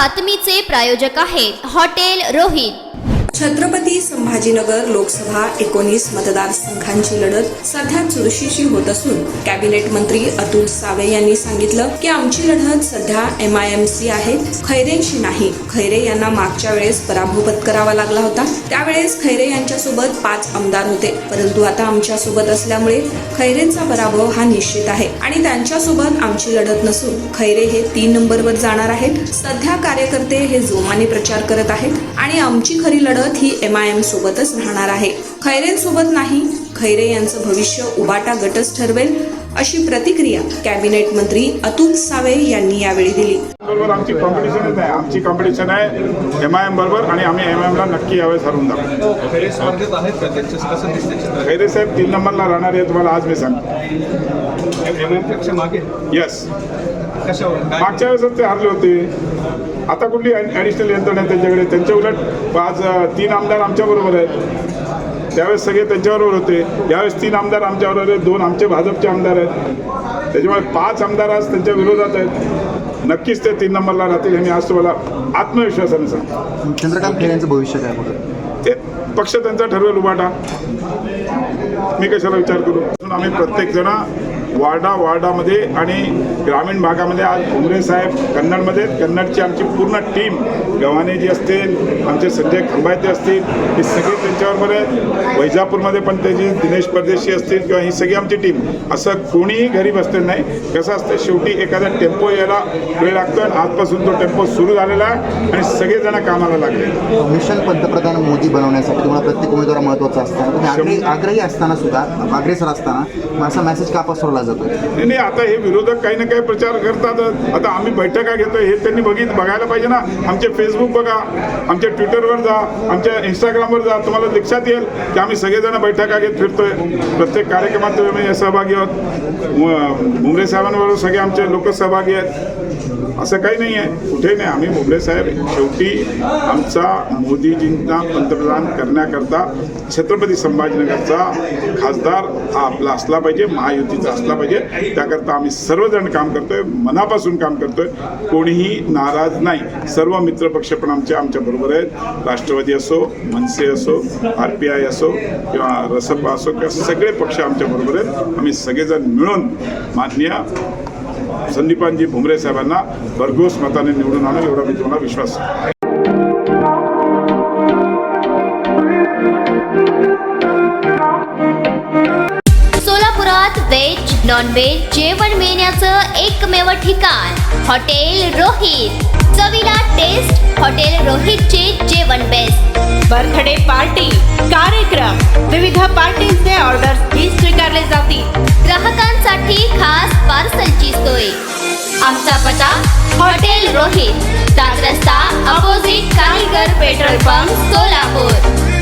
बातमीचे प्रायोजक आहेत हॉटेल रोहित। छत्रपती संभाजीनगर लोकसभा 19 मतदारसंघांची लढत सध्या चुरशीची होत असून कॅबिनेट मंत्री अतुल सावे यांनी सांगितलं की आमची लढत सध्या MIMC आहे, खैरेंशी नाही। खैरे यांना मागच्या वेळेस पराभव पत्करावा लागला होता, त्यावेळेस खैरे यांच्यासोबत 5 आमदार होते, परंतु आता आमच्या सोबत असल्यामुळे खैरेंचा पराभव हा निश्चित आहे आणि त्यांच्यासोबत आमची लढत नसून खैरे हे 3 नंबरवर जाणार आहेत। सध्या कार्यकर्ते हे जोमाने प्रचार करत आहेत आणि आमची खरी लढत ही MIM सोबतच राहणार आहे, खैरेंसोबत नाही। खैरे यांचं भविष्य उबाटा गटच ठरवेल, अशी प्रतिक्रिया कॅबिनेट मंत्री अतुल सावे यांनी यावेळी दिली। आमची कॉम्पिटिशनच आहे, आमची कॉम्पिटिशन आहे MIM बरोबर आणि आम्ही MIM ला नक्की यावेळेस हरवून दाखवू। खैरे स्पर्धेत आहेत का? कसं दिसते? खैरे साहेब 3 नंबरला राहणार आहे, तुम्हाला आज मी सांगतो। MIM पेक्षा मागे? यस, कशावर? मागच्या वेळेसच ते हरले होते, आता कुठली ॲडिशनल यंत्रणा आहे त्यांच्याकडे? त्यांच्या उलट आज 3 आमदार आमच्या बरोबर आहेत, त्यावेळेस सगळे त्यांच्याबरोबर होते, यावेळेस 3 आमदार आमच्याबरोबर आहेत, 2 आमचे भाजपचे आमदार आहेत, त्याच्यामुळे 5 आमदार आज त्यांच्या विरोधात आहेत। नक्कीच ते 3 नंबरला राहतील हे मी आज तुम्हाला आत्मविश्वासाने सांगतो। चंद्रकांत खैरेंचं भविष्य काय होतं? ते पक्ष त्यांचा ठरवेल उबाटा, मी कशाला विचार करू। आम्ही प्रत्येक जण वार्डामध्ये आणि ग्रामीण भागामध्ये आज भुमरे साहेब कन्नडमध्ये, कन्नडची आमची पूर्ण टीम, गव्हाणेजी असतील, आमचे संजय खंबायते असतील, हे सगळे त्यांच्याबरोबर आहे। वैजापूरमध्ये पण त्याची दिनेश परदेशी असतील किंवा ही सगळी आमची टीम, असं कोणीही घरी बसलेलं नाही। कसं असतं, शेवटी एखादा टेम्पो यायला वेळ लागतो आणि आजपासून तो टेम्पो सुरू झालेला आहे आणि सगळेजण कामाला लागले। मिशन पंतप्रधान मोदी बनवण्यासाठी तुम्हाला प्रत्येक उमेदवार महत्त्वाचा असताना तुम्ही आग्रही असताना सुद्धा अग्रेसर असताना असा मेसेज का पसरवला जातो? नाही, आता हे विरोधक काही ना काही प्रचार करतात। आता आम्ही बैठका घेतोय हे त्यांनी बघायला पाहिजे ना। आमचे फेसबुक बघा, आमच्या ट्विटरवर जा, आमच्या इंस्टाग्रामवर जा, तुम्हाला लक्षात येईल की आम्ही सगळेजण बैठका घेत फिरतोय। प्रत्येक कार्यक्रमात आम्ही सहभागी आहोत, भुमरे साहेबांबरोबर सगळे आमचे लोक सहभागी आहेत, असं काही नाही आहे, कुठे नाही। आम्ही भुमरे साहेब शेवटी आमचा मोदीजींना पंतप्रधान करण्याकरता छत्रपती संभाजीनगरचा खासदार हा आपला असला पाहिजे, महायुतीचा असला पाहिजे, त्याकरता आम्ही सर्वजण काम करतोय, मनापासून काम करतोय, कोणीही नाराज नाही। सर्व मित्रपक्ष पण आमच्या बरोबर आहेत, राष्ट्रवादी असो, मनसे असो, RPI असो किंवा रसपा असो किंवा सगळे पक्ष आमच्या बरोबर आहेत। आम्ही सगळेजण मिळून माननीय संदीपानजी भुमरे साहेबांना भरघोस मताने निवडून आणू एवढा मी तुम्हाला विश्वास आहे। सोलापुरात व्हेज नॉन व्हेज जेवण मिळण्याचं एकमेव ठिकाण हॉटेल रोहित। चवीला टेस्ट, हॉटेल रोहितचे जेवण बेस्ट। बर्थडे पार्टी, कार्यक्रम, विविध पार्टींचे ऑर्डर्स ही स्वीकारले जातील। ग्राहकांसाठी खास पार्सलची सोय। आमचा पत्ता हॉटेल रोहित, 7 रस्ता अपोजिट कारीगर पेट्रोल पंप, सोलापूर।